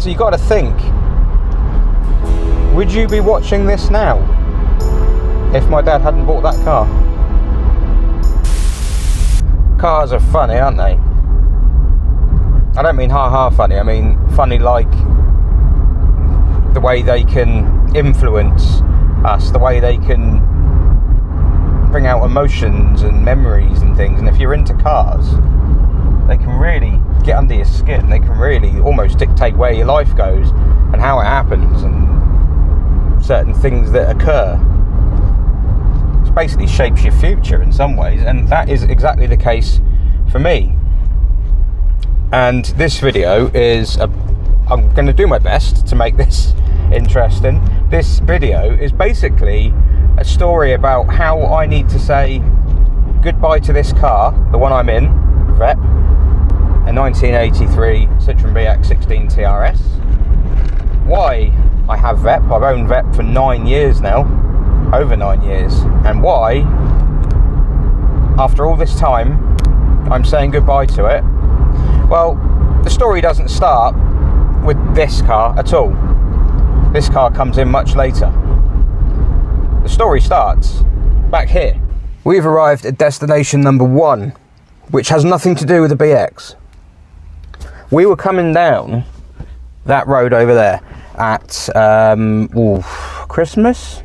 So you got to think, would you be watching this now if my dad hadn't bought that car? Cars are funny, aren't they? I don't mean ha-ha funny, I mean funny like the way they can influence us, the way they can bring out emotions and memories and things. And if you're into cars, they can really get under your skin. They can really almost dictate where your life goes and how it happens and certain things that occur. It basically shapes your future in some ways, and that is exactly the case for me. And this video is I'm going to do my best to make this interesting. This video is basically a story about how I need to say goodbye to this car, the one I'm in, VEP, a 1983 Citroën BX 16 TRS. Why I have VEP. I've owned VEP for 9 years now, over 9 years, and why, after all this time, I'm saying goodbye to it. Well, the story doesn't start with this car at all. This car comes in much later. The story starts back here. We've arrived at destination number 1, which has nothing to do with the BX. We were coming down that road over there at Christmas,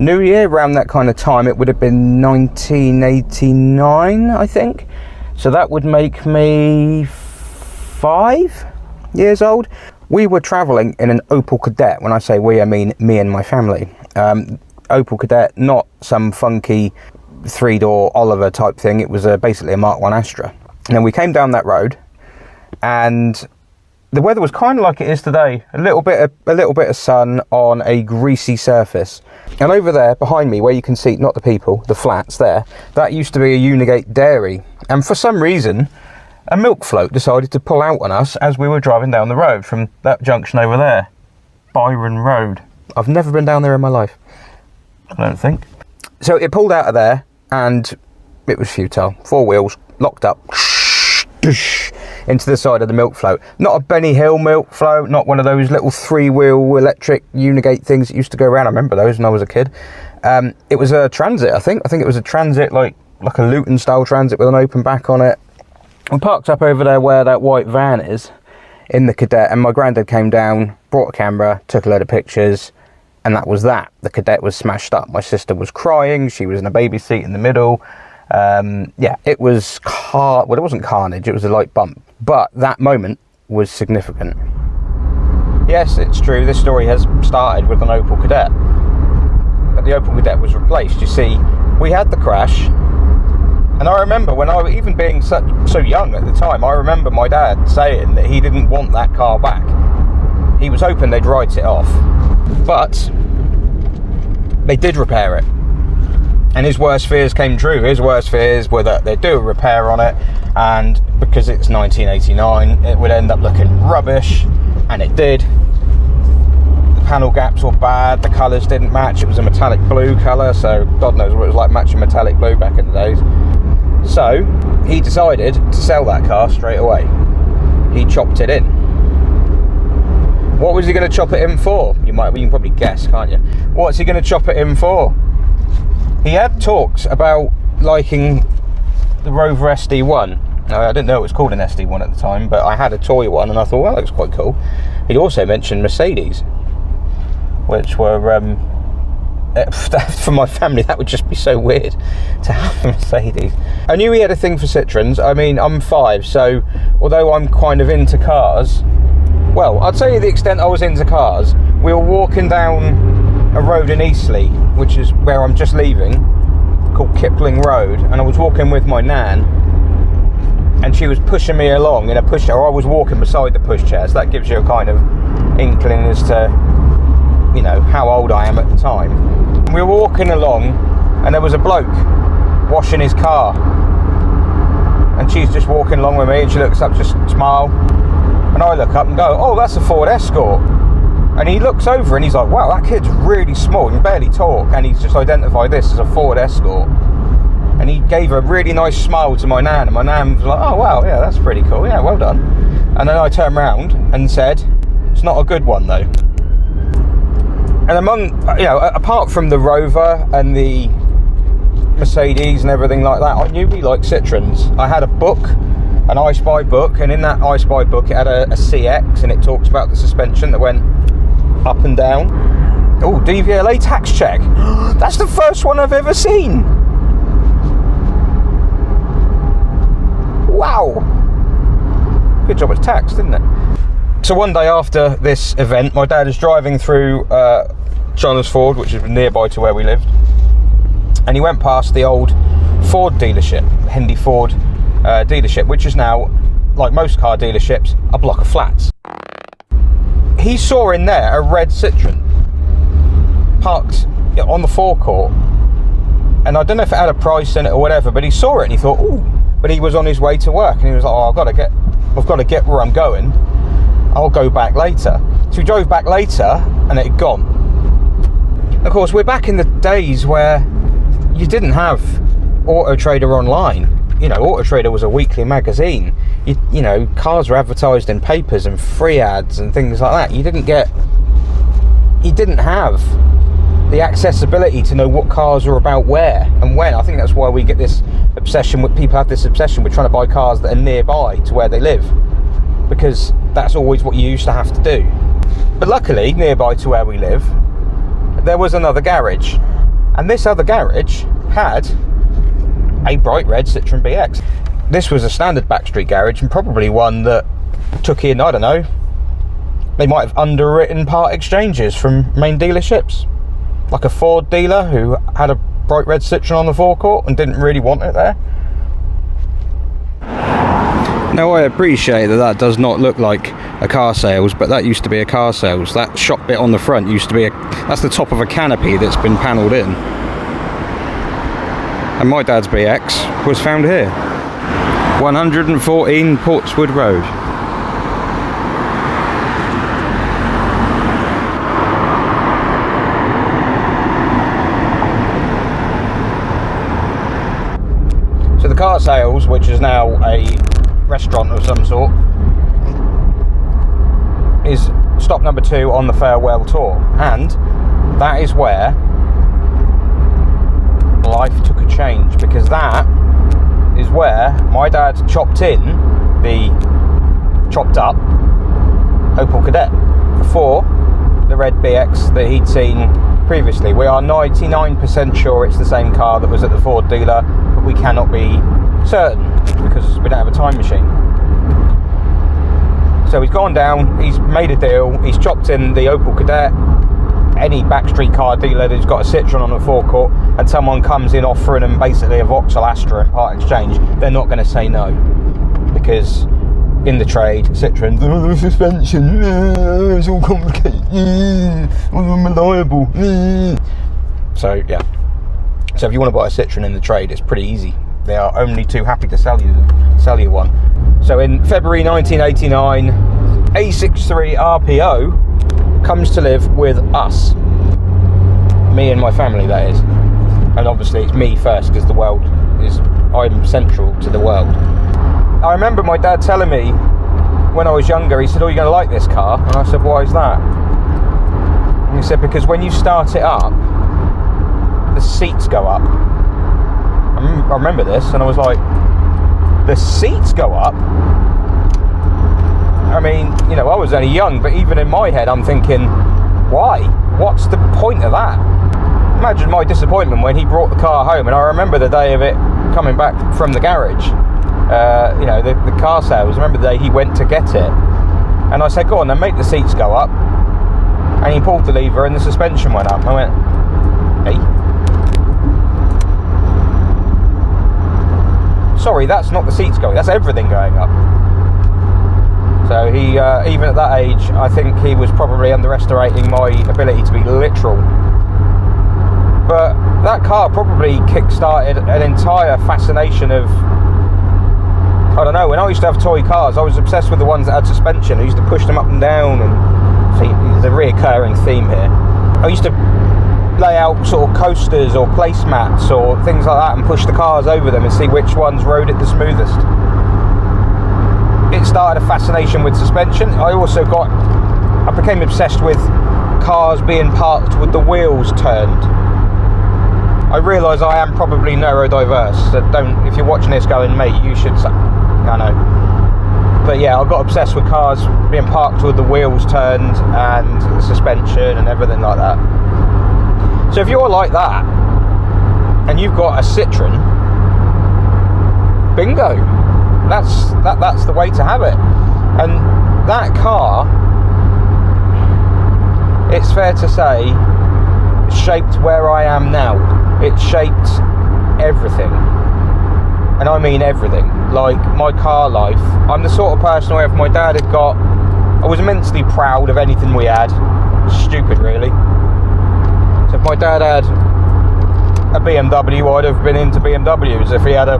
New Year, around that kind of time. It would have been 1989, I think. So that would make me 5 years old. We were travelling in an Opel Kadett. When I say we, I mean me and my family. Opel Kadett, not some funky 3-door Oliver type thing. It was basically a Mark 1 Astra. And then we came down that road, and the weather was kind of like it is today. A little bit of sun on a greasy surface. And over there behind me, where you can see not the people, the flats there, that used to be a Unigate dairy. And for some reason, a milk float decided to pull out on us as we were driving down the road from that junction over there, Byron Road. I've never been down there in my life, I don't think. So it pulled out of there, and it was futile. 4 wheels, locked up, into the side of the milk float. Not a Benny Hill milk float, not one of those little 3-wheel electric Unigate things that used to go around. I remember those when I was a kid. It was a Transit, I think it was a Transit, like a Luton style Transit with an open back on it. We parked up over there where that white van is, in the Kadett, and my granddad came down, brought a camera, took a load of pictures, and that was that. The Kadett was smashed up. My sister was crying. She was in a baby seat in the middle. Yeah, it was well, it wasn't carnage. It was a light bump. But that moment was significant. Yes, it's true. This story has started with an Opel Kadett. But the Opel Kadett was replaced. You see, we had the crash. And I remember when I was even being so young at the time, I remember my dad saying that he didn't want that car back. He was hoping they'd write it off. But they did repair it. And his worst fears came true. His worst fears were that they'd do a repair on it, and because it's 1989, it would end up looking rubbish, and it did. The panel gaps were bad, the colours didn't match. It was a metallic blue colour, so God knows what it was like matching metallic blue back in the days. So he decided to sell that car straight away. He chopped it in. What was he going to chop it in for? You can probably guess, can't you? What's he going to chop it in for? He had talks about liking the Rover SD1. Now, I didn't know it was called an SD1 at the time, but I had a toy one, and I thought, well, that looks quite cool. He'd also mentioned Mercedes, which were, for my family, that would just be so weird to have a Mercedes. I knew he had a thing for Citroens. I mean, I'm 5, so although I'm kind of into cars, well, I'll tell you the extent I was into cars. We were walking down a road in Eastleigh, which is where I'm just leaving, called Kipling Road, and I was walking with my nan, and she was pushing me along in a pushchair, or I was walking beside the pushchair, so that gives you a kind of inkling as to, you know, how old I am at the time. And we were walking along, and there was a bloke washing his car, and she's just walking along with me, and she looks up, just smile, and I look up and go, oh, that's a Ford Escort. And he looks over and he's like, wow, that kid's really small, he can barely talk, and he's just identified this as a Ford Escort. And he gave a really nice smile to my nan, and my nan was like, oh wow, yeah, that's pretty cool, yeah, well done. And then I turned around and said, It's not a good one though. And among, you know, apart from the Rover and the Mercedes and everything like that, I knew he liked Citroens. I had a book, an I Spy book, and in that I Spy book it had a CX, and it talks about the suspension that went up and down. Oh, DVLA tax check. That's the first one I've ever seen. Wow. Good job it's taxed, didn't it? So one day after this event, my dad is driving through Chandler's Ford, which is nearby to where we lived, and he went past the old Ford dealership, Hendy Ford dealership, which is now, like most car dealerships, a block of flats. He saw in there a red Citroen parked on the forecourt, and I don't know if it had a price in it or whatever, but he saw it and he thought, ooh. But he was on his way to work and he was like, oh, I've got to get where I'm going. I'll go back later. So he drove back later and it had gone. Of course, we're back in the days where you didn't have Auto Trader online. You know, Auto Trader was a weekly magazine. You know, cars were advertised in papers and free ads and things like that. You didn't have the accessibility to know what cars are about where and when. I think that's why we get this obsession with people have this obsession with trying to buy cars that are nearby to where they live, because that's always what you used to have to do. But luckily, nearby to where we live, there was another garage, and this other garage had a bright red Citroën BX. This was a standard backstreet garage, and probably one that took in, I don't know, they might have underwritten part exchanges from main dealerships, like a Ford dealer who had a bright red Citroën on the forecourt and didn't really want it there. Now I appreciate that does not look like a car sales, but that used to be a car sales. That shop bit on the front used to be that's the top of a canopy that's been panelled in. And my dad's BX was found here. 114 Portswood Road. So the car sales, which is now a restaurant of some sort, is stop number 2 on the farewell tour, and that is where life took a change, because that is where my dad chopped up Opel Kadett before the red BX that he'd seen previously. We are 99% sure it's the same car that was at the Ford dealer, but we cannot be certain because we don't have a time machine. So he's gone down, he's made a deal, he's chopped in the Opel Kadett. Any backstreet car dealer that's got a Citroën on the forecourt and someone comes in offering them basically a Vauxhall Astra in part exchange, they're not going to say no, because in the trade, Citroën, the suspension, it's all complicated, unreliable. So yeah, so if you want to buy a Citroën in the trade, it's pretty easy. They are only too happy to sell you one. So in February 1989, A63 Arpo comes to live with us, me and my family, that is. And obviously it's me first, because I'm central to the world. I remember my dad telling me when I was younger, he said, oh, you're going to like this car? And I said, why is that? And he said, because when you start it up, the seats go up. I remember this, and I was like, the seats go up? I mean, you know, I was only young, but even in my head, I'm thinking, why? What's the point of that? Imagine my disappointment when he brought the car home, and I remember the day of it coming back from the garage, you know, the car sales. I remember the day he went to get it, and I said, go on then, make the seats go up. And he pulled the lever and the suspension went up. I went, hey? Sorry, that's not the seats going, that's everything going up. So he, even at that age, I think he was probably underestimating my ability to be literal. But that car probably kick-started an entire fascination of, I don't know, when I used to have toy cars, I was obsessed with the ones that had suspension. I used to push them up and down, and see, there's a reoccurring theme here. I used to lay out sort of coasters or placemats or things like that and push the cars over them and see which ones rode it the smoothest. It started a fascination with suspension. I also got I became obsessed with cars being parked with the wheels turned. I realise I am probably neurodiverse, so don't, if you're watching this going, mate, you should say, I know. But yeah, I got obsessed with cars being parked with the wheels turned and the suspension and everything like that. So if you're like that, and you've got a Citroën, bingo, that's the way to have it. And that car, it's fair to say, shaped where I am now. It shaped everything, and I mean everything. Like my car life, I'm the sort of person where if my dad had got, I was immensely proud of anything we had. Stupid, really. So if my dad had a BMW, I'd have been into BMWs. If he had a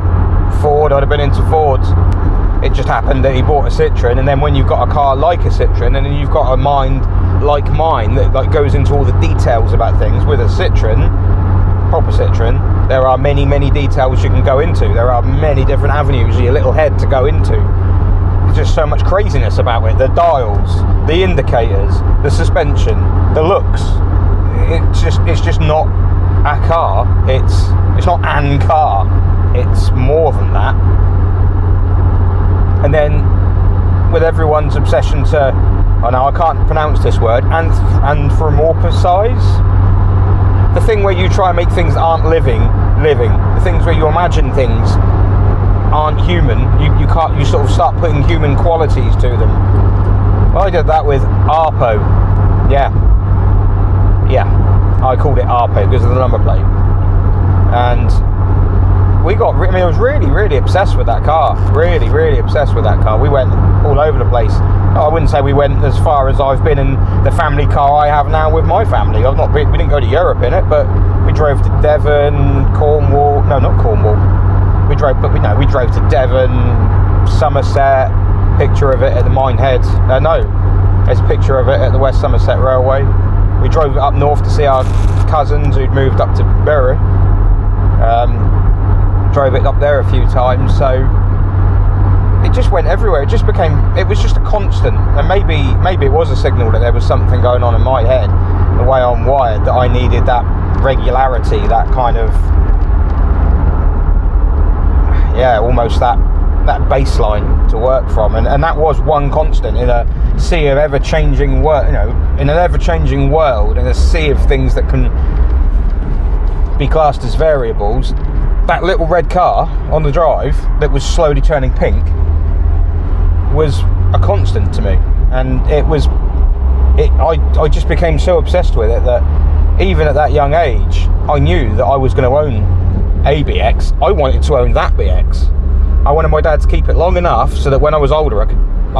Ford, I'd have been into Fords. It just happened that he bought a Citroën, and then when you've got a car like a Citroën, and then you've got a mind like mine that like goes into all the details about things with a Citroën, proper Citroën, there are many, many details you can go into. There are many different avenues in your little head to go into. There's just so much craziness about it. The dials, the indicators, the suspension, the looks. It's just not a car. It's not an car. It's more than that. And then with everyone's obsession to, I know I can't pronounce this word, anthropomorphize. The thing where you try and make things that aren't living. The things where you imagine things aren't human. You sort of start putting human qualities to them. Well, I did that with Arpo. Yeah, I called it Arpo because of the number plate. And I was really obsessed with that car. Really obsessed with that car. We went all over the place. I wouldn't say we went as far as I've been in the family car I have now with my family. We didn't go to Europe in it, but we drove to Devon, Cornwall. No, not Cornwall. We drove to Devon, Somerset. Picture of it at the Minehead. There's a picture of it at the West Somerset Railway. We drove up north to see our cousins who'd moved up to Bury. Drove it up there a few times, so it just went everywhere. It was just a constant, and maybe it was a signal that there was something going on in my head, the way I'm wired, that I needed that regularity, that kind of, almost that baseline to work from, and that was one constant in a sea of ever-changing world, in an ever-changing world, in a sea of things that can be classed as variables. That little red car on the drive that was slowly turning pink was a constant to me, and I just became so obsessed with it that even at that young age I knew that I was going to own a BX. I wanted to own that BX. I wanted my dad to keep it long enough so that when I was older I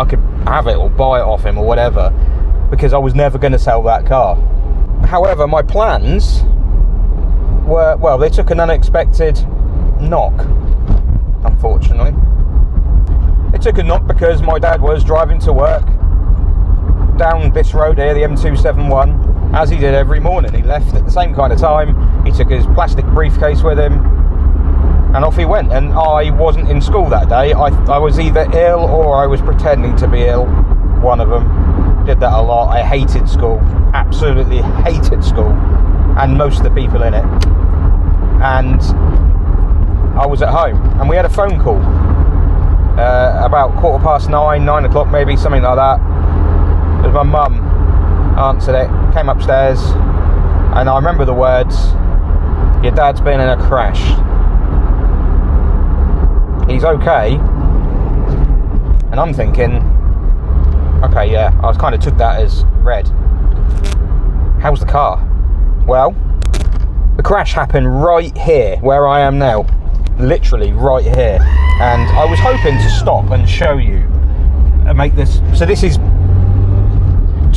could have it or buy it off him or whatever, because I was never going to sell that car. However, my plans were, they took an unexpected knock, unfortunately. They took a knock because my dad was driving to work down this road here, the M271, as he did every morning. He left at the same kind of time, he took his plastic briefcase with him, and off he went. And I wasn't in school that day. I was either ill or I was pretending to be ill, one of them. Did that a lot. I hated school, absolutely hated school, and most of the people in it. And I was at home, and we had a phone call about 9:15, 9 o'clock maybe, something like that. It was my mum answered it, came upstairs, and I remember the words, "Your dad's been in a crash. He's okay." And I'm thinking, okay, yeah, I kind of took that as read. How's the car? Well, the crash happened right here, where I am now. Literally right here. And I was hoping to stop and show you and make this. So this is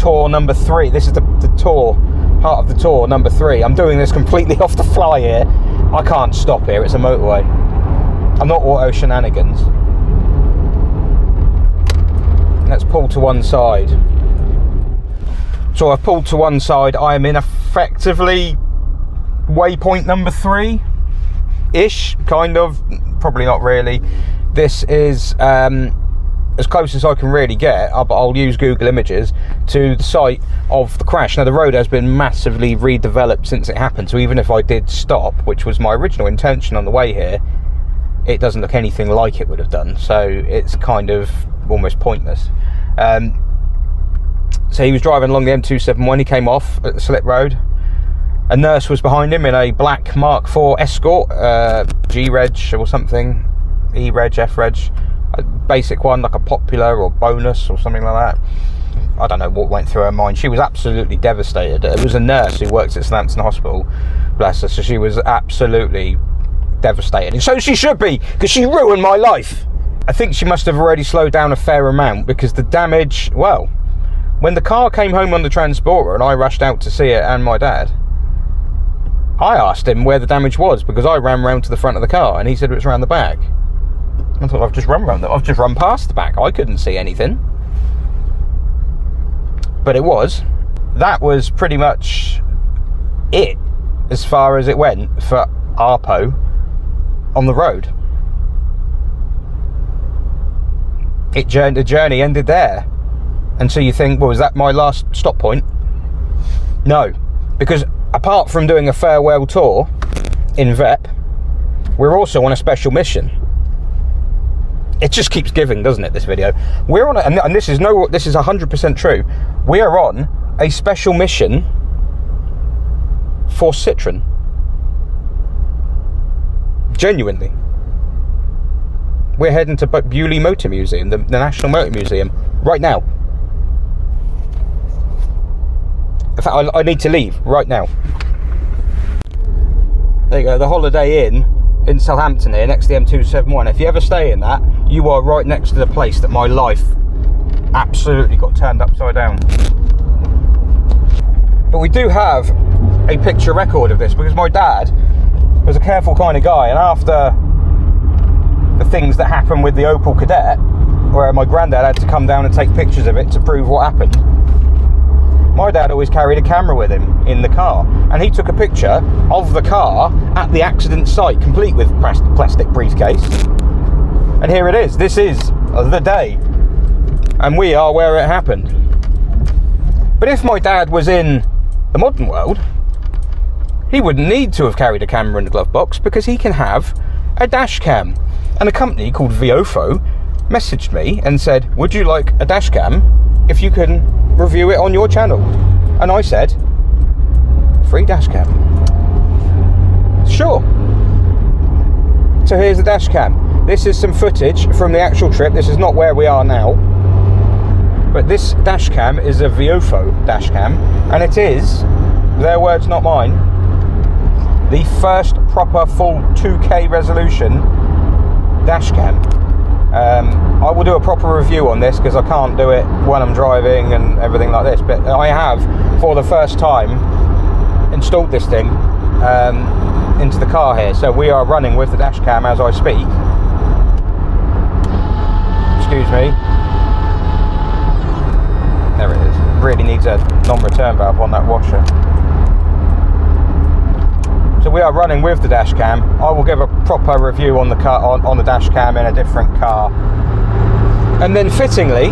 tour number 3. This is the tour, part of the tour number 3. I'm doing this completely off the fly here. I can't stop here, it's a motorway. I'm not auto shenanigans. Let's pull to one side. So I've pulled to one side. I am in effectively waypoint number 3-ish, kind of. Probably not really. This is as close as I can really get, I'll use Google Images, to the site of the crash. Now, the road has been massively redeveloped since it happened, so even if I did stop, which was my original intention on the way here, it doesn't look anything like it would have done, so it's kind of almost pointless. So he was driving along the M271, he came off at the slip road. A nurse was behind him in a black Mark IV Escort, G-Reg or something, E-Reg, F-Reg, a basic one, like a Popular or Bonus or something like that. I don't know what went through her mind. She was absolutely devastated. It was a nurse who works at Southampton Hospital, bless her, so she was absolutely devastated. And so she should be, because she ruined my life. I think she must have already slowed down a fair amount, because the damage, well, when the car came home on the transporter and I rushed out to see it and my dad, I asked him where the damage was, because I ran round to the front of the car and he said it was around the back. I thought, I've just run past the back. I couldn't see anything. But it was. That was pretty much it as far as it went for Arpo on the road. The journey ended there. And so you think, well, is that my last stop point? No, because apart from doing a farewell tour in VEP, we're also on a special mission. It just keeps giving, doesn't it, this video? We're on and this is 100% true. We are on a special mission for Citroën. Genuinely. We're heading to Bewley Motor Museum, the National Motor Museum, right now. In fact, I need to leave right now. There you go, the Holiday Inn in Southampton here, next to the M271. If you ever stay in that, you are right next to the place that my life absolutely got turned upside down. But we do have a picture record of this, because my dad was a careful kind of guy, and after the things that happened with the Opel Kadett, where my granddad had to come down and take pictures of it to prove what happened, my dad always carried a camera with him in the car, and he took a picture of the car at the accident site, complete with plastic briefcase. And here it is. This is the day, and we are where it happened. But if my dad was in the modern world, he wouldn't need to have carried a camera in the glove box, because he can have a dash cam. And a company called Viofo messaged me and said, would you like a dash cam if you can review it on your channel? And I said, free dash cam. Sure. So here's the dash cam. This is some footage from the actual trip. This is not where we are now, but this dash cam is a Viofo dash cam, and it is, their words not mine, the first proper full 2K resolution dash cam. I will do a proper review on this, because I can't do it when I'm driving and everything like this, but I have, for the first time, installed this thing into the car here. So we are running with the dash cam as I speak. Excuse me. There it is. Really needs a non-return valve on that washer. So we are running with the dash cam. I will give a proper review on the car, on the dash cam in a different car. And then fittingly,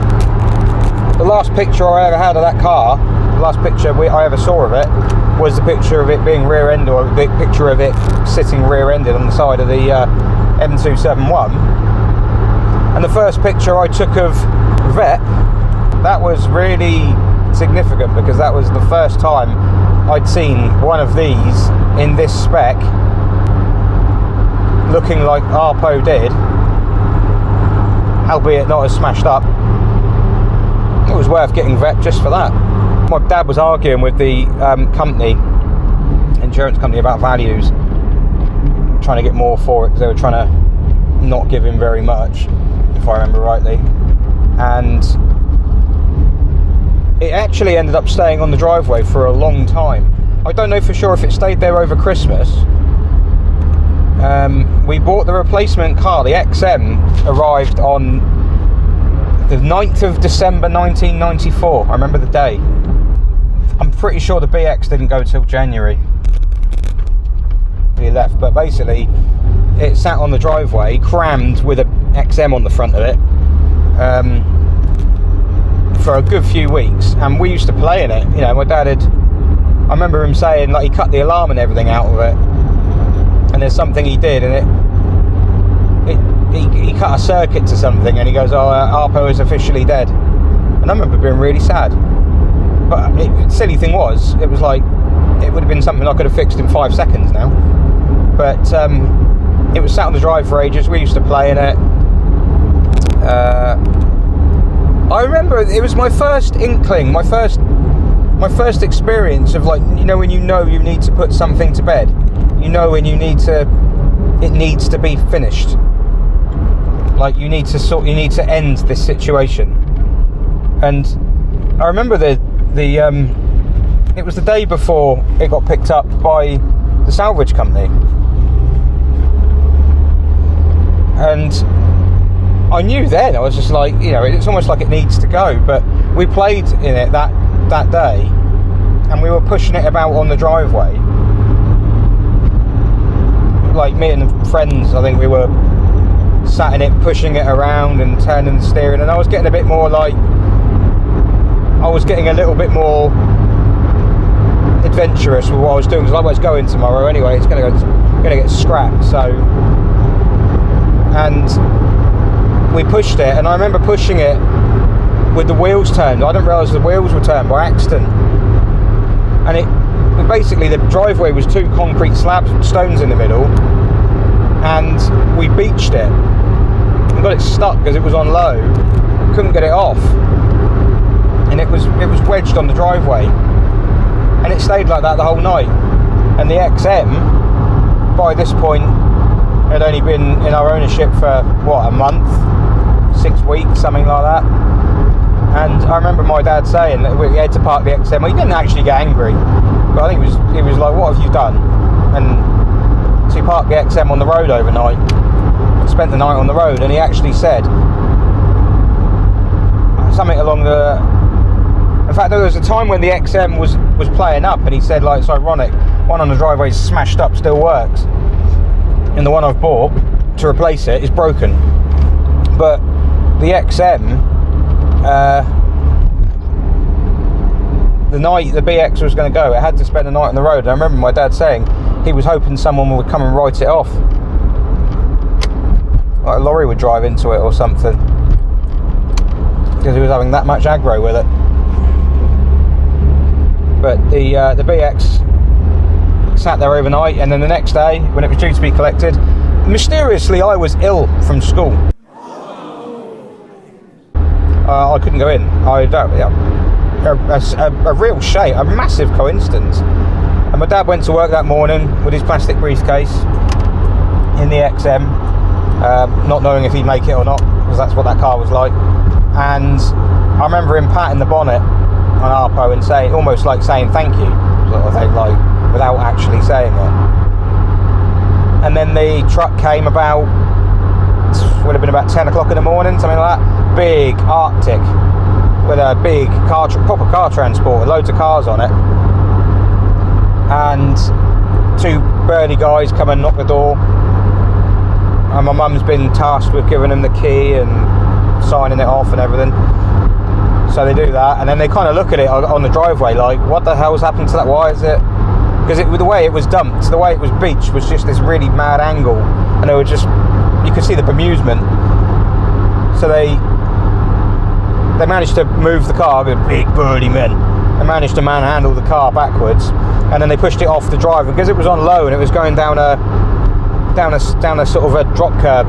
the last picture I ever had of that car, the last picture I ever saw of it, was the picture of it being rear-ended, or the picture of it sitting rear-ended on the side of the M271. And the first picture I took of VEP, that was really significant, because that was the first time I'd seen one of these in this spec looking like Arpo did, albeit not as smashed up. It was worth getting VEP just for that. My dad was arguing with the insurance company about values, trying to get more for it, because they were trying to not give him very much, if I remember rightly. And it actually ended up staying on the driveway for a long time. I don't know for sure if it stayed there over Christmas. We bought the replacement car. The XM arrived on the 9th of December 1994. I remember the day. I'm pretty sure the BX didn't go till January. He left, but basically it sat on the driveway crammed with a XM on the front of it. for a good few weeks, and we used to play in it. You know, my dad had, I remember him saying, like, he cut the alarm and everything out of it, and there's something he did, and he cut a circuit to something, and he goes, oh, Arpo is officially dead. And I remember being really sad. But the silly thing was, it was like, it would have been something I could have fixed in 5 seconds now. But it was sat on the drive for ages. We used to play in it. I remember it was my first inkling, my first experience of, like, you know, when you need to put something to bed, you know, when it needs to be finished, like you need to end this situation. And I remember it was the day before it got picked up by the salvage company, and I knew then, I was just like, you know, it's almost like it needs to go. But we played in it that day, and we were pushing it about on the driveway. Like, me and friends, I think we were sat in it, pushing it around and turning the steering, and I was getting a bit more like, I was getting a little bit more adventurous with what I was doing, because I was going tomorrow anyway. It's going to get scrapped. So, and we pushed it, and I remember pushing it with the wheels turned. I didn't realise the wheels were turned by accident, and it basically, the driveway was 2 concrete stones in the middle, and we beached it and got it stuck because it was on low. Couldn't get it off, and it was wedged on the driveway, and it stayed like that the whole night. And the XM, by this point, had only been in our ownership for what, a month, 6 weeks, something like that. And I remember my dad saying that we had to park the XM. Well, he didn't actually get angry, but I think he was like, what have you done? And so he parked the XM on the road overnight, spent the night on the road, and he actually said something along the, in fact, there was a time when the XM was playing up, and he said, like, it's ironic, one on the driveway is smashed up, still works, and the one I've bought to replace it is broken. But the XM, the night the BX was going to go, it had to spend the night on the road. And I remember my dad saying he was hoping someone would come and write it off, like a lorry would drive into it or something, because he was having that much aggro with it. But the BX sat there overnight, and then the next day, when it was due to be collected, mysteriously I was ill from school. I couldn't go in. A real shame, a massive coincidence. And my dad went to work that morning with his plastic briefcase in the XM, not knowing if he'd make it or not, because that's what that car was like. And I remember him patting the bonnet on Arpo and saying, almost like saying thank you, sort of thing, like, without actually saying it. And then the truck came about, would have been about 10 o'clock in the morning, something like that. Big Arctic with a big proper car transport with loads of cars on it, and 2 burly guys come and knock the door, and my mum's been tasked with giving them the key and signing it off and everything. So they do that, and then they kind of look at it on the driveway like, what the hell's happened to that? Why is it? Because the way it was dumped, the way it was beached, was just this really mad angle, and they were just, you could see the bemusement. So they managed to move the car, with big burly men. They managed to manhandle the car backwards, and then they pushed it off the drive, because it was on low and it was going down a sort of a drop curb.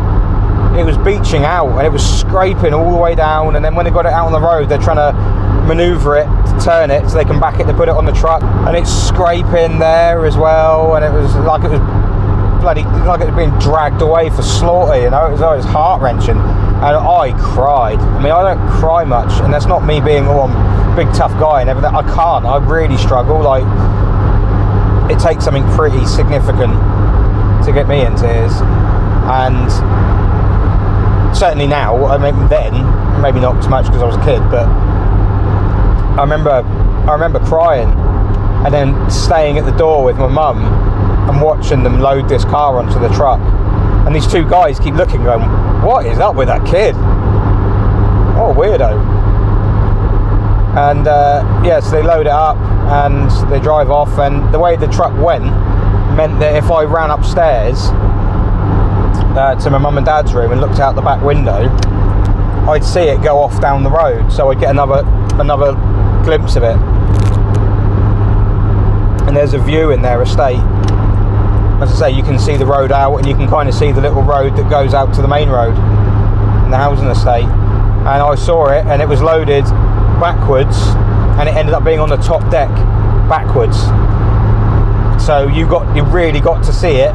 It was beaching out, and it was scraping all the way down, and then when they got it out on the road, they're trying to manoeuvre it to turn it so they can back it to put it on the truck, and it's scraping there as well, and it was like it was being dragged away for slaughter, you know. It was heart-wrenching, and I cried. I mean, I don't cry much, and that's not me being, I'm a big tough guy and everything. I can't, I really struggle. Like, it takes something pretty significant to get me in tears, and certainly now, I mean, then, maybe not so much because I was a kid, but I remember crying, and then staying at the door with my mum and watching them load this car onto the truck, and these 2 guys keep looking, going, what is up with that kid? what a weirdo. And so they load it up and they drive off, and the way the truck went meant that if I ran upstairs to my mum and dad's room and looked out the back window, I'd see it go off down the road, so I'd get another glimpse of it. And there's a view in their estate. As I say, you can see the road out, and you can kind of see the little road that goes out to the main road in the housing estate. And I saw it, and it was loaded backwards, and it ended up being on the top deck backwards. So you really got to see it.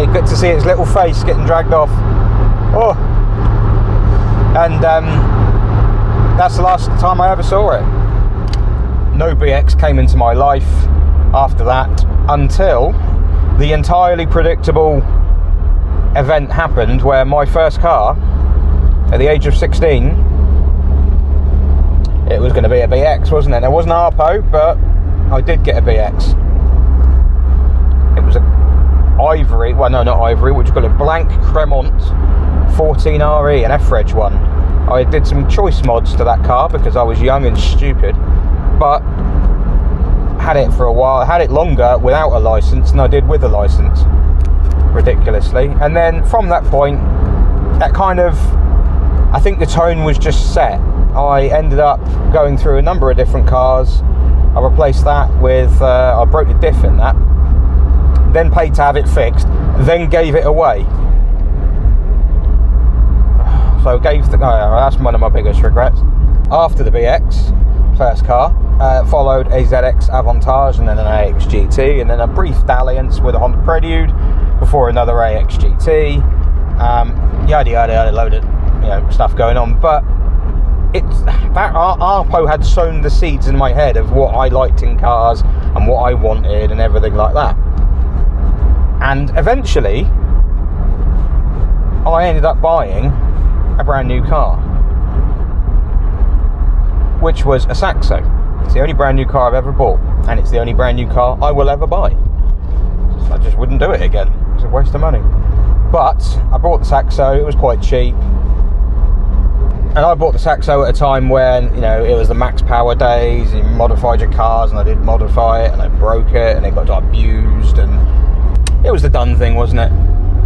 You get to see its little face getting dragged off. Oh, and that's the last time I ever saw it. No BX came into my life after that until the entirely predictable event happened where my first car, at the age of 16, it was going to be a BX, wasn't it? It wasn't Arpo, but I did get a BX. It was a ivory, well no, not ivory, what do you call it, blank Cremont 14RE, an F-Reg one. I did some choice mods to that car because I was young and stupid, but had it for a while, had it longer without a license than I did with a license, ridiculously. And then from that point, that kind of, I think the tone was just set. I ended up going through a number of different cars. I replaced that with, I broke the diff in that, then paid to have it fixed, then gave it away. So that's one of my biggest regrets. After the BX, first car, followed a ZX Avantage, and then an AX GT, and then a brief dalliance with a Honda Prelude before another AX GT. Yada yada yada, load of stuff going on. But it's that Arpo had sown the seeds in my head of what I liked in cars and what I wanted and everything like that. And eventually, I ended up buying a brand new car, which was a Saxo. It's the only brand new car I've ever bought, and it's the only brand new car I will ever buy. I just wouldn't do it again. It's a waste of money. But I bought the Saxo, it was quite cheap. And I bought the Saxo at a time when, it was the max power days, and you modified your cars, and I did modify it, and I broke it, and it got abused, and it was the done thing, wasn't it?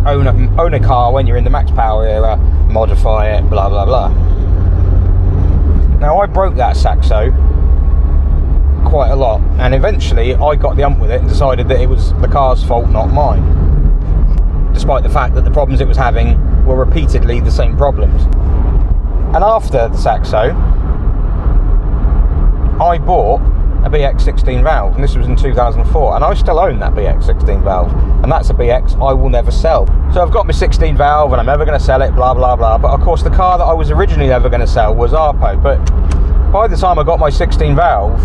Own a car when you're in the max power era, modify it, blah blah blah. Now I broke that Saxo quite a lot, and eventually I got the ump with it and decided that it was the car's fault, not mine, despite the fact that the problems it was having were repeatedly the same problems. And after the Saxo, I bought a BX 16 valve, and this was in 2004, and I still own that BX 16 valve, and that's a BX I will never sell. So I've got my 16 valve, and I'm never going to sell it, blah blah blah. But of course the car that I was originally never going to sell was Arpo. But by the time I got my 16 valve,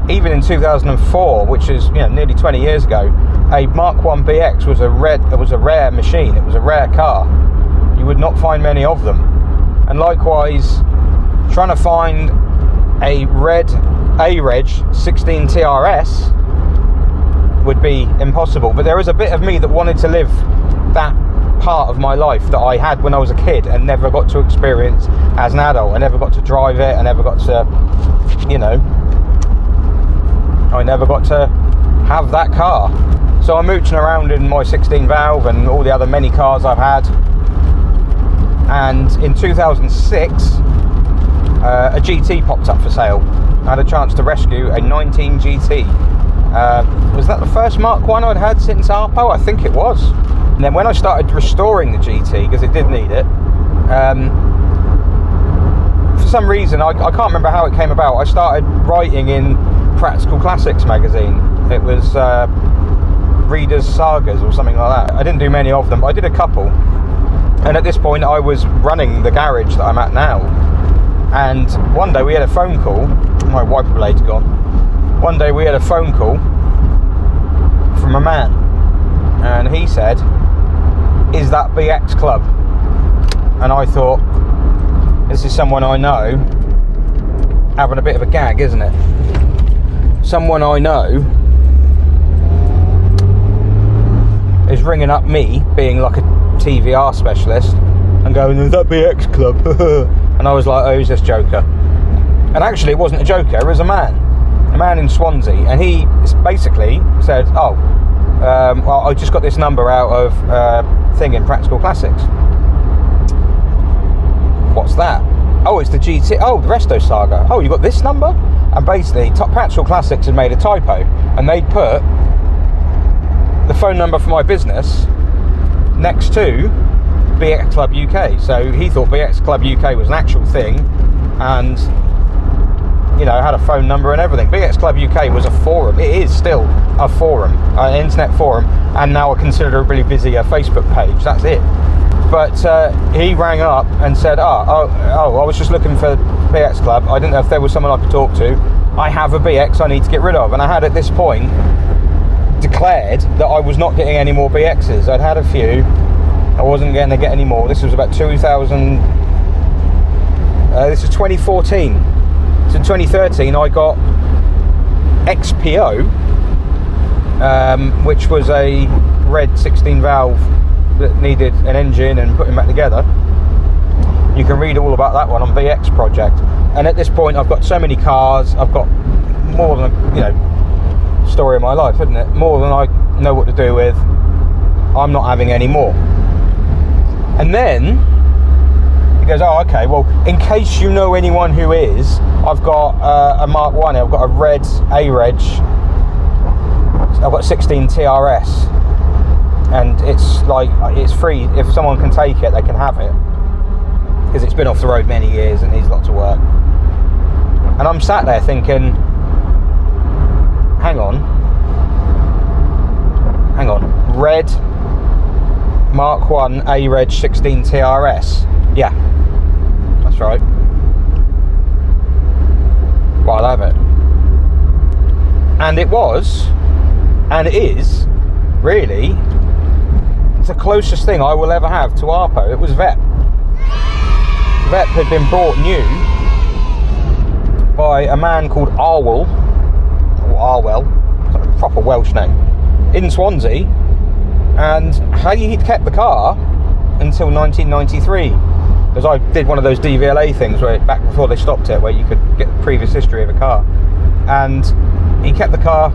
even in 2004, which is nearly 20 years ago, a Mark 1 BX was a rare machine. It was a rare car. You would not find many of them. And likewise, trying to find a red A-Reg 16 TRS would be impossible. But there is a bit of me that wanted to live that part of my life that I had when I was a kid and never got to experience as an adult. I never got to drive it. I never got to, I never got to have that car. So I'm mooching around in my 16 valve and all the other many cars I've had. And in 2006, a GT popped up for sale. I had a chance to rescue a 19 GT. Was that the first Mark 1 I'd had since Arpo? I think it was. And then when I started restoring the GT, because it did need it, for some reason, I can't remember how it came about, I started writing in Practical Classics magazine. It was Reader's Sagas or something like that. I didn't do many of them, but I did a couple. And at this point I was running the garage that I'm at now. And one day we had a phone call. My wiper blade's gone. One day we had a phone call from a man, and he said, "Is that BX Club?" And I thought, this is someone I know having a bit of a gag, isn't it? Someone I know is ringing up me, being like a TVR specialist, and going, "Is that BX Club?" And I was like, oh, who's this joker? And actually, it wasn't a joker, it was a man in Swansea. And he basically said, oh, well, I just got this number out of thing in Practical Classics. What's that? Oh, it's the GT. Oh, the Resto Saga. Oh, you got this number? And basically, Practical Classics had made a typo, and they'd put the phone number for my business next to BX Club UK. So he thought BX Club UK was an actual thing, and you know, had a phone number and everything. BX Club UK was a forum. It is still a forum, an internet forum, and now a considerably busier Facebook page. That's it. But he rang up and said, oh, I was just looking for BX Club. I didn't know if there was someone I could talk to. I have a BX I need to get rid of. And I had at this point declared that I was not getting any more BXs. I'd had a few. I wasn't going to get any more. This was about 2000. This is 2014. So in 2013 I got XPO, which was a red 16 valve that needed an engine and putting back together. You can read all about that one on BX Project. And at this point I've got so many cars, I've got more than a, story of my life, isn't it? More than I know what to do with. I'm not having any more. And then he goes, oh, okay, well, in case you know anyone who is, I've got a Mark 1, I've got a red A-Reg, I've got 16 TRS, and it's like, it's free. If someone can take it, they can have it, because it's been off the road many years and needs lots of work. And I'm sat there thinking, hang on, red Mark 1 A-Reg 16 TRS, yeah, that's right, well, I'll have it. And it was, and it is, really, the closest thing I will ever have to Arpo. It was VEP. VEP had been brought new by a man called Arwell, or Arwell, it's a proper Welsh name, in Swansea, and he'd kept the car until 1993, because I did one of those DVLA things where back before they stopped it, where you could get the previous history of a car, and he kept the car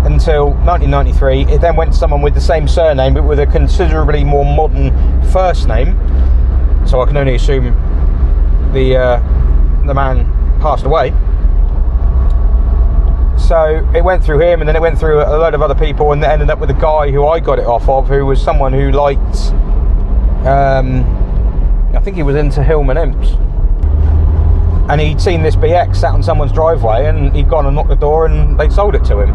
until 1993. It then went to someone with the same surname but with a considerably more modern first name, so I can only assume the man passed away. So it went through him, and then it went through a load of other people, and it ended up with a guy who I got it off of, who was someone who liked, I think he was into Hillman Imps, and he'd seen this BX sat on someone's driveway, and he'd gone and knocked the door, and they'd sold it to him.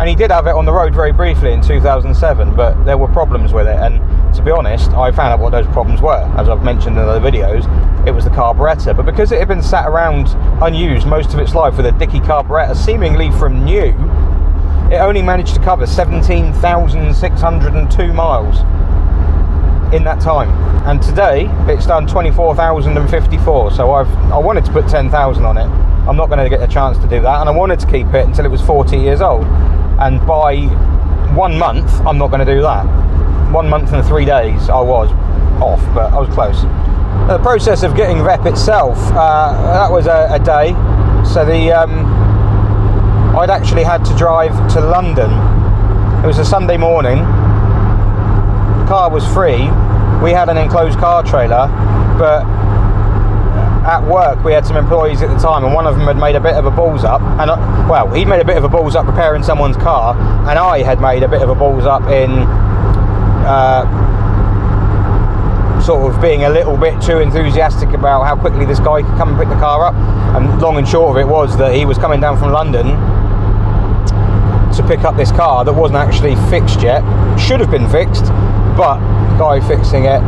And he did have it on the road very briefly in 2007, but there were problems with it, and to be honest, I found out what those problems were. As I've mentioned in other videos, it was the carburettor. But because it had been sat around unused most of its life with a dicky carburettor, seemingly from new, it only managed to cover 17,602 miles in that time. And today, it's done 24,054, so I wanted to put 10,000 on it. I'm not going to get a chance to do that, and I wanted to keep it until it was 40 years old. And by 1 month, I'm not going to do that. 1 month and 3 days, I was off, but I was close. The process of getting VEP itself, that was a day. So I'd actually had to drive to London. It was a Sunday morning. The car was free. We had an enclosed car trailer, but at work we had some employees at the time, and one of them had made a bit of a balls up, and he'd made a bit of a balls up repairing someone's car, and I had made a bit of a balls up in sort of being a little bit too enthusiastic about how quickly this guy could come and pick the car up. And long and short of it was that he was coming down from London to pick up this car that wasn't actually fixed yet. Should have been fixed, but the guy fixing it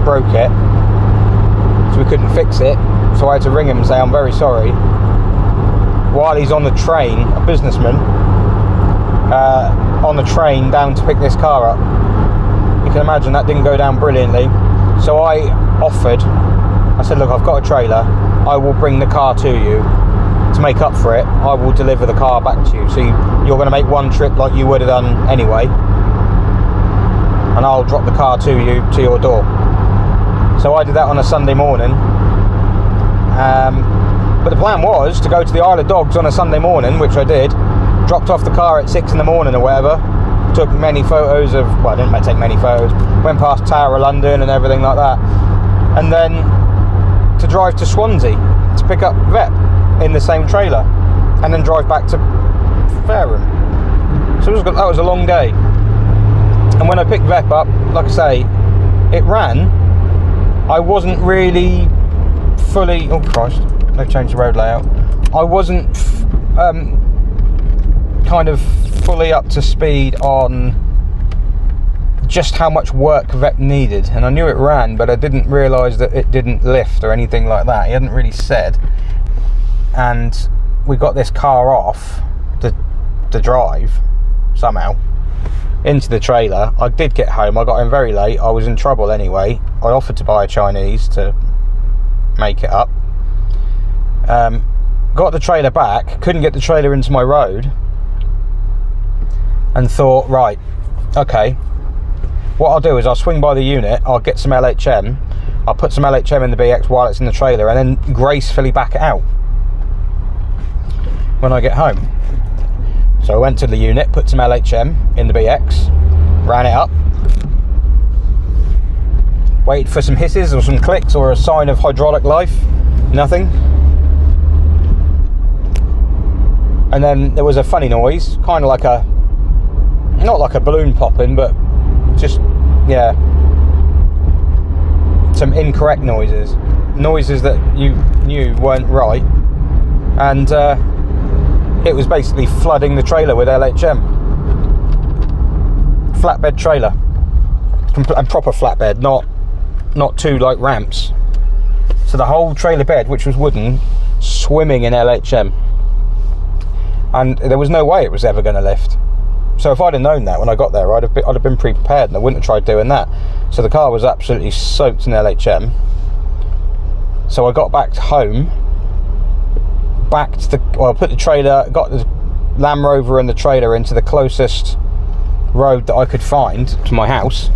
broke it, so we couldn't fix it. So I had to ring him and say I'm very sorry, while he's on the train, a businessman, on the train down to pick this car up. You can imagine that didn't go down brilliantly. So I said, look, I've got a trailer, I will bring the car to you. To make up for it, I will deliver the car back to you. So you're going to make one trip like you would have done anyway, and I'll drop the car to you, to your door. So I did that on a Sunday morning, But the plan was to go to the Isle of Dogs on a Sunday morning, which I did. Dropped off the car at 6 in the morning or whatever. Took many photos of, well, I didn't take many photos. Went past Tower of London and everything like that. And then to drive to Swansea to pick up Vep in the same trailer. And then drive back to Fareham. So that was a long day. And when I picked Vep up, like I say, it ran. I wasn't really fully, oh Christ, they've changed the road layout. I wasn't kind of fully up to speed on just how much work Vep needed, and I knew it ran, but I didn't realise that it didn't lift or anything like that. He hadn't really said. And we got this car off the drive somehow into the trailer. I did get home. I got home very late. I was in trouble anyway. I offered to buy a Chinese to make it up. Got the trailer back, couldn't get the trailer into my road, and thought, right, okay, what I'll do is I'll swing by the unit, I'll get some LHM, I'll put some LHM in the BX while it's in the trailer, and then gracefully back it out when I get home. So I went to the unit, put some LHM in the BX, ran it up, waited for some hisses or some clicks or a sign of hydraulic life. Nothing. And then there was a funny noise, kind of like not like a balloon popping, but just, yeah, some incorrect noises that you knew weren't right. And it was basically flooding the trailer with LHM. Flatbed trailer. And proper flatbed, not two like ramps. So the whole trailer bed, which was wooden, swimming in LHM. And there was no way it was ever going to lift. So if I'd have known that when I got there, I'd have been prepared, and I wouldn't have tried doing that. So the car was absolutely soaked in LHM. So I got back home, I put the trailer, got the Land Rover and the trailer into the closest road that I could find to my house.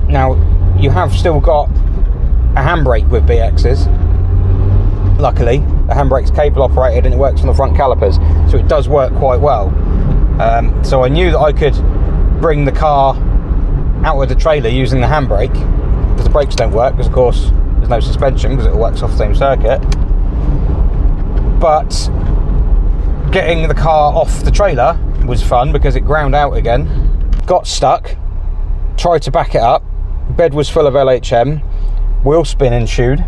Now, you have still got a handbrake with BXs. Luckily, the handbrake's cable operated and it works on the front calipers, so it does work quite well. So I knew that I could bring the car out with the trailer using the handbrake, because the brakes don't work, because of course there's no suspension, because it works off the same circuit. But getting the car off the trailer was fun, because it ground out again, got stuck, tried to back it up, bed was full of LHM, wheel spin ensued.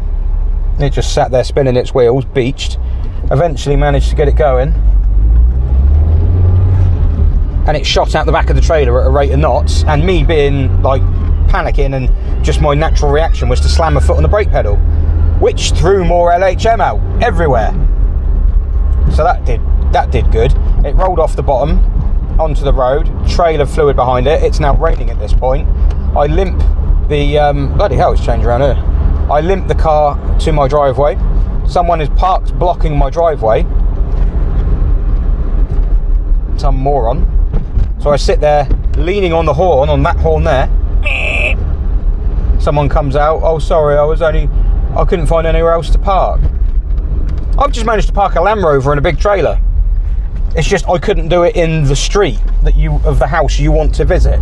It just sat there spinning its wheels, beached. Eventually managed to get it going, and it shot out the back of the trailer at a rate of knots, and me being like panicking, and just my natural reaction was to slam my foot on the brake pedal, which threw more LHM out everywhere. So that did good. It rolled off the bottom onto the road, trailer fluid behind it. It's now raining at this point. I limp the bloody hell, it's changed around here. I limp the car to my driveway. Someone is parked blocking my driveway. Some moron. So I sit there leaning on the horn, on that horn there. Someone comes out. Oh, sorry, I couldn't find anywhere else to park. I've just managed to park a Land Rover and a big trailer. It's just I couldn't do it in the street of the house you want to visit.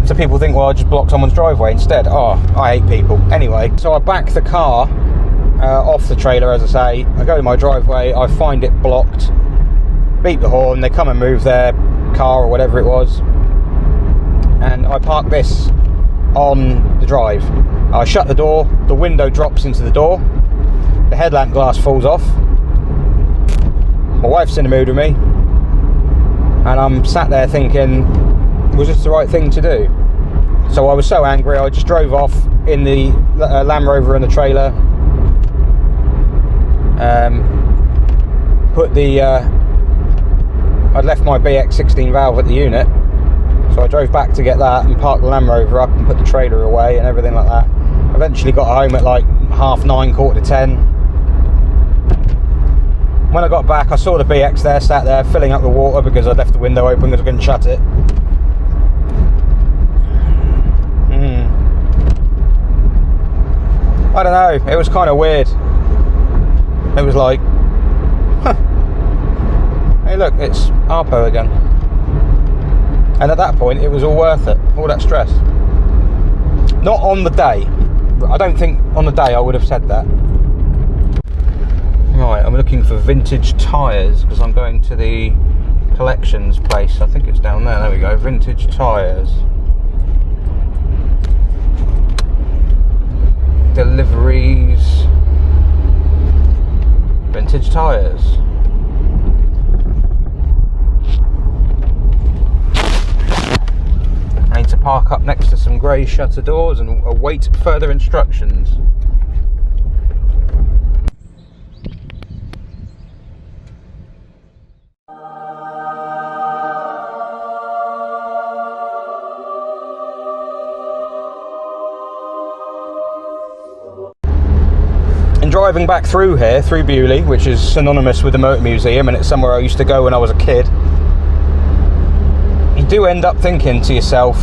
So people think, well, I just blocked someone's driveway instead. Oh, I hate people. Anyway, so I back the car off the trailer, as I say. I go to my driveway, I find it blocked, beep the horn, they come and move their car or whatever it was, and I park this on the drive. I shut the door, the window drops into the door, the headlamp glass falls off, my wife's in the mood with me, and I'm sat there thinking, was this the right thing to do? So I was so angry, I just drove off in the Land Rover and the trailer. I'd left my BX 16 valve at the unit, so I drove back to get that and parked the Land Rover up and put the trailer away and everything like that. Eventually got home at like 9:30, 10:15. When I got back, I saw the BX there, sat there filling up the water, because I'd left the window open because I couldn't shut it. I don't know, it was kind of weird. It was like, huh, hey look, it's Arpo again. And at that point, it was all worth it, all that stress. Not on the day. I don't think on the day I would have said that. Right, I'm looking for vintage tyres because I'm going to the collections place. I think it's down there. There we go. Vintage tyres. Deliveries. Vintage tyres. I need to park up next to some grey shutter doors and await further instructions. Driving back through here, through Bewley, which is synonymous with the Motor Museum, and it's somewhere I used to go when I was a kid, you do end up thinking to yourself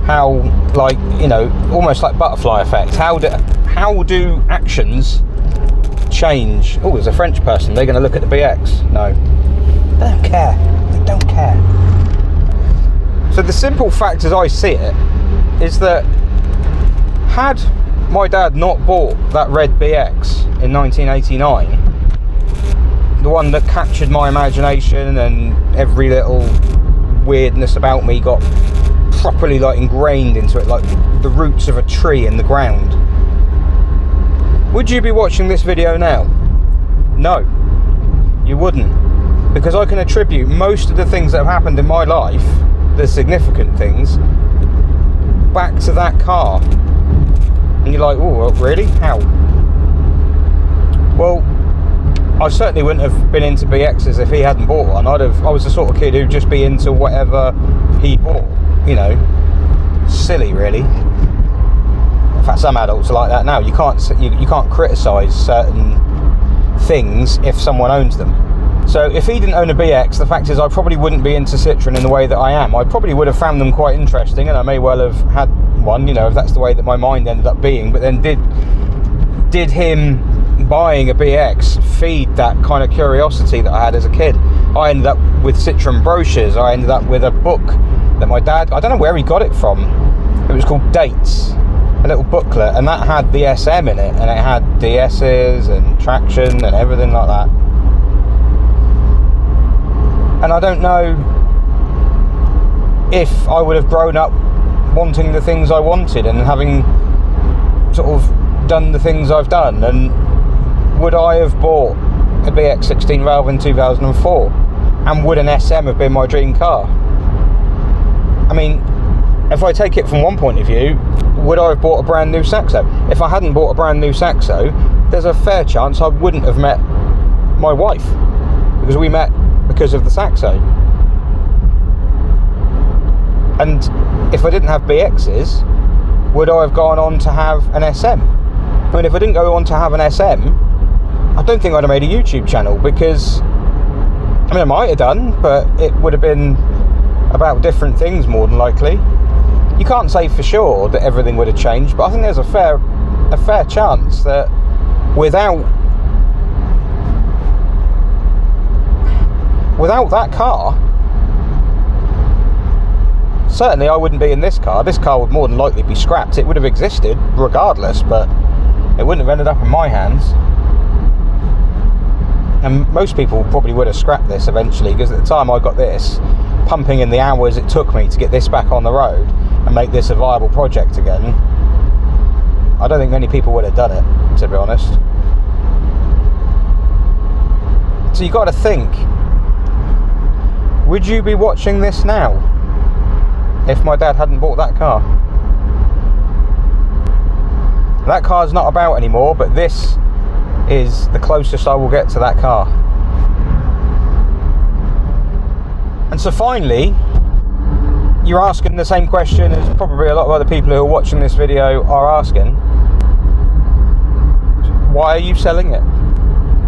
how, like, you know, almost like butterfly effect, how do actions change? Oh, there's a French person, they're going to look at the BX. No, they don't care, they don't care. So the simple fact as I see it is that had my dad not bought that red BX in 1989, the one that captured my imagination and every little weirdness about me got properly like ingrained into it, like the roots of a tree in the ground, would you be watching this video now? No, you wouldn't, because I can attribute most of the things that have happened in my life, the significant things, back to that car. And you're like, oh, really? How? Well, I certainly wouldn't have been into BXs if he hadn't bought one. I was the sort of kid who'd just be into whatever he bought. You know, silly, really. In fact, some adults are like that now. You can't criticise certain things if someone owns them. So if he didn't own a BX, the fact is I probably wouldn't be into Citroën in the way that I am. I probably would have found them quite interesting, and I may well have had one, you know, if that's the way that my mind ended up being. But then did him buying a BX feed that kind of curiosity that I had as a kid? I ended up with Citroën brochures. I ended up with a book that my dad, I don't know where he got it from, it was called Dates, a little booklet, and that had the SM in it, and it had DS's and traction and everything like that. And I don't know if I would have grown up wanting the things I wanted and having sort of done the things I've done, and would I have bought a BX 16 valve in 2004, and would an SM have been my dream car? I mean, if I take it from one point of view, would I have bought a brand new Saxo? If I hadn't bought a brand new Saxo, there's a fair chance I wouldn't have met my wife, because we met because of the Saxo. And if I didn't have BXs, would I have gone on to have an SM? I mean, if I didn't go on to have an SM, I don't think I'd have made a YouTube channel, because, I mean, I might have done, but it would have been about different things more than likely. You can't say for sure that everything would have changed, but I think there's a fair chance that without that car, certainly I wouldn't be in this car. This car would more than likely be scrapped. It would have existed regardless, but it wouldn't have ended up in my hands. And most people probably would have scrapped this eventually, because at the time I got this, pumping in the hours it took me to get this back on the road and make this a viable project again, I don't think many people would have done it, to be honest. So you got to think, would you be watching this now if my dad hadn't bought that car? That car's not about anymore, but this is the closest I will get to that car. And so finally, you're asking the same question as probably a lot of other people who are watching this video are asking. Why are you selling it?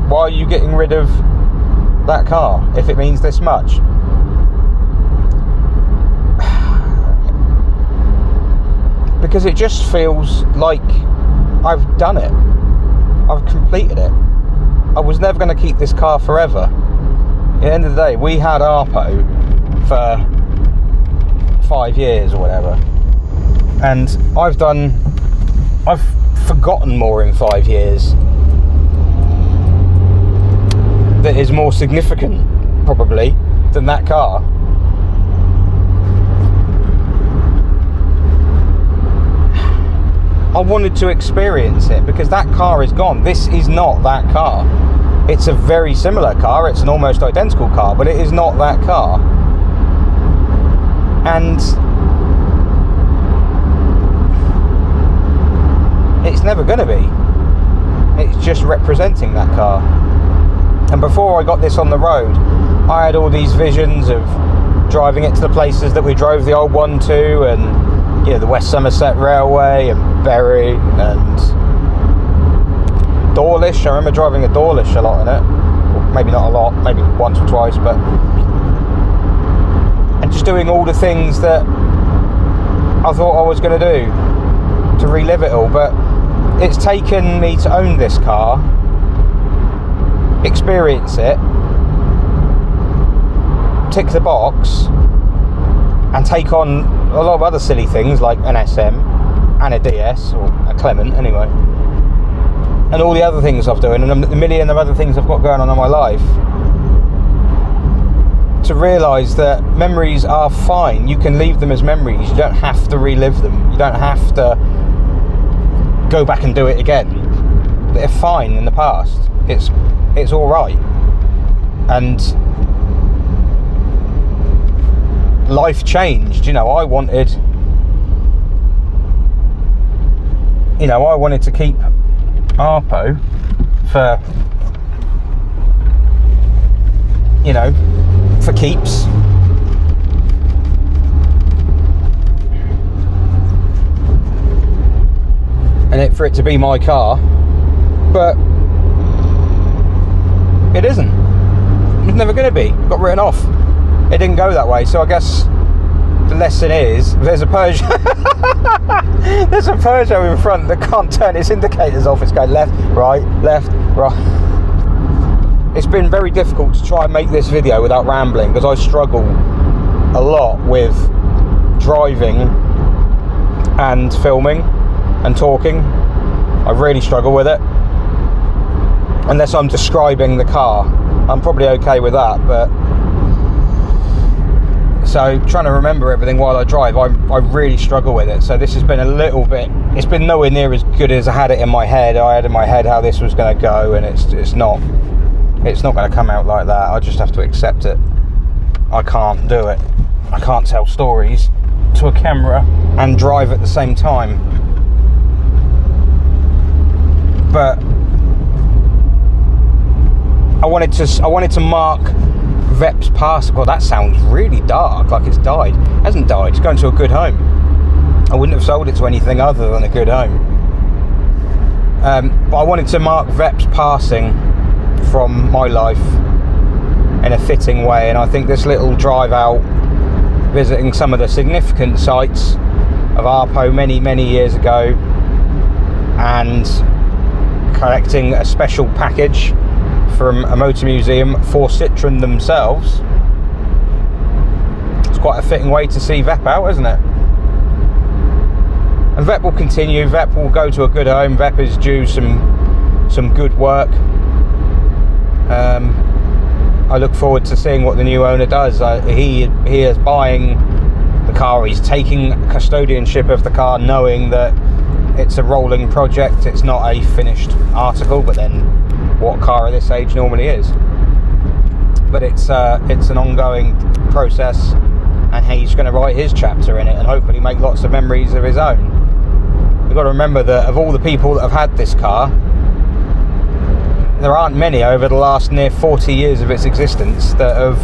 Why are you getting rid of that car if it means this much? Because it just feels like I've done it. I've completed it. I was never going to keep this car forever. At the end of the day, we had Arpo for 5 years or whatever, and I've forgotten more in 5 years that is more significant probably than that car. I wanted to experience it because that car is gone. This is not that car. It's a very similar car, it's an almost identical car, but it is not that car. And it's never going to be. It's just representing that car. And before I got this on the road, I had all these visions of driving it to the places that we drove the old one to, and you know, the West Somerset Railway and Bury and Dawlish. I remember driving a Dawlish a lot in it. Well, maybe not a lot, maybe once or twice, but and just doing all the things that I thought I was going to do to relive it all. But it's taken me to own this car, experience it, tick the box, and take on a lot of other silly things like an SM and a DS, or a Clement anyway, and all the other things I've done, and a million of other things I've got going on in my life, to realise that memories are fine. You can leave them as memories. You don't have to relive them. You don't have to go back and do it again. They're fine in the past. It's all right. And life changed. You know, I wanted to keep Arpo for, you know, for keeps. And for it to be my car, but it isn't. It's never going to be. It got written off. It didn't go that way. So I guess the lesson is, there's a Peugeot there's a Peugeot in front that can't turn its indicators off. It's going left, right, left, right. It's been very difficult to try and make this video without rambling, because I struggle a lot with driving and filming and talking. I really struggle with it, unless I'm describing the car. I'm probably okay with that, but so trying to remember everything while I drive, I really struggle with it. So this has been a little bit, it's been nowhere near as good as I had it in my head. I had in my head how this was going to go, and it's not going to come out like that. I just have to accept it. I can't do it. I can't tell stories to a camera and drive at the same time. But I wanted to mark Vep's past. Well, that sounds really dark, like it's died. It hasn't died. It's going to a good home. I wouldn't have sold it to anything other than a good home. But I wanted to mark Vep's passing from my life in a fitting way, and I think this little drive out, visiting some of the significant sites of Arpo many years ago, and collecting a special package from a motor museum for Citroën themselves. It's quite a fitting way to see Vep out, isn't it? And Vep will continue. Vep will go to a good home. Vep is due some good work. I look forward to seeing what the new owner does. He is buying the car. He's taking custodianship of the car, knowing that it's a rolling project. It's not a finished article, but then what car at this age normally is? But it's an ongoing process, and he's going to write his chapter in it, and hopefully make lots of memories of his own. You've got to remember that of all the people that have had this car, there aren't many over the last near 40 years of its existence that have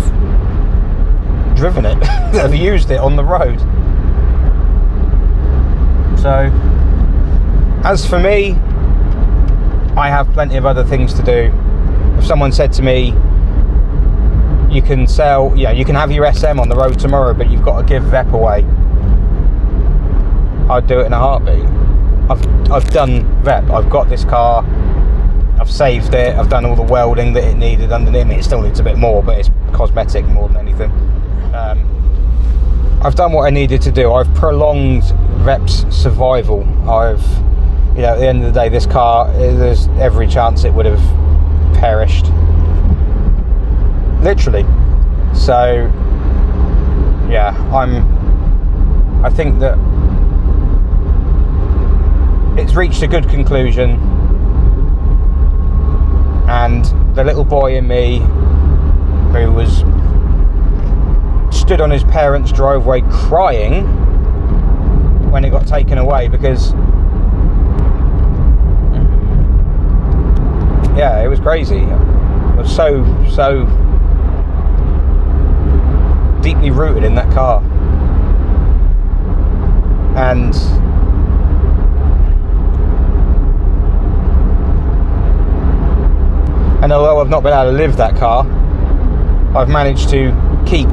driven it, that have used it on the road. So, as for me, I have plenty of other things to do. If someone said to me, you can sell, you can have your SM on the road tomorrow, but you've got to give Vep away, I'd do it in a heartbeat. I've done VEP. I've got this car, I've saved it, I've done all the welding that it needed underneath. I mean, it still needs a bit more, but it's cosmetic more than anything. I've done what I needed to do. I've prolonged VEP's survival. At the end of the day, this car, there's every chance it would have perished, literally. So yeah, I think that it's reached a good conclusion, and the little boy in me who was stood on his parents' driveway crying when it got taken away, because yeah, it was crazy. I was so deeply rooted in that car. And although I've not been able to live that car, I've managed to keep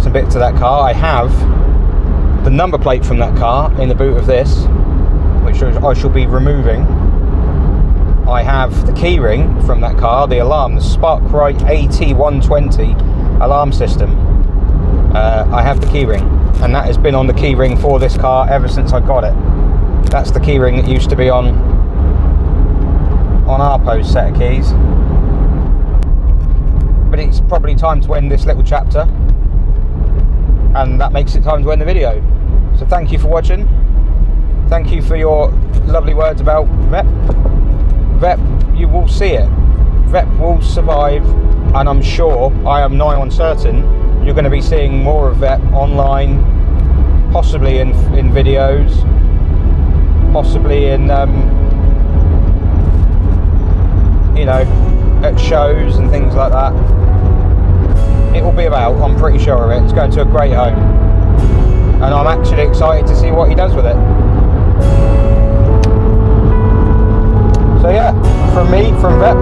some bits of that car. I have the number plate from that car in the boot of this, which I shall be removing. I have the keyring from that car, the alarm, the Sparkrite AT120 alarm system. I have the keyring, and that has been on the keyring for this car ever since I got it. That's the keyring that used to be on Arpo's set of keys. But it's probably time to end this little chapter, and that makes it time to end the video. So thank you for watching. Thank you for your lovely words about VEP. VEP, you will see it. VEP will survive, and I'm sure, I am nigh on certain, you're going to be seeing more of VEP online, possibly in videos, possibly in at shows and things like that. It will be about, I'm pretty sure of it. It's going to a great home, and I'm actually excited to see what he does with it. So yeah, from me, from VEP,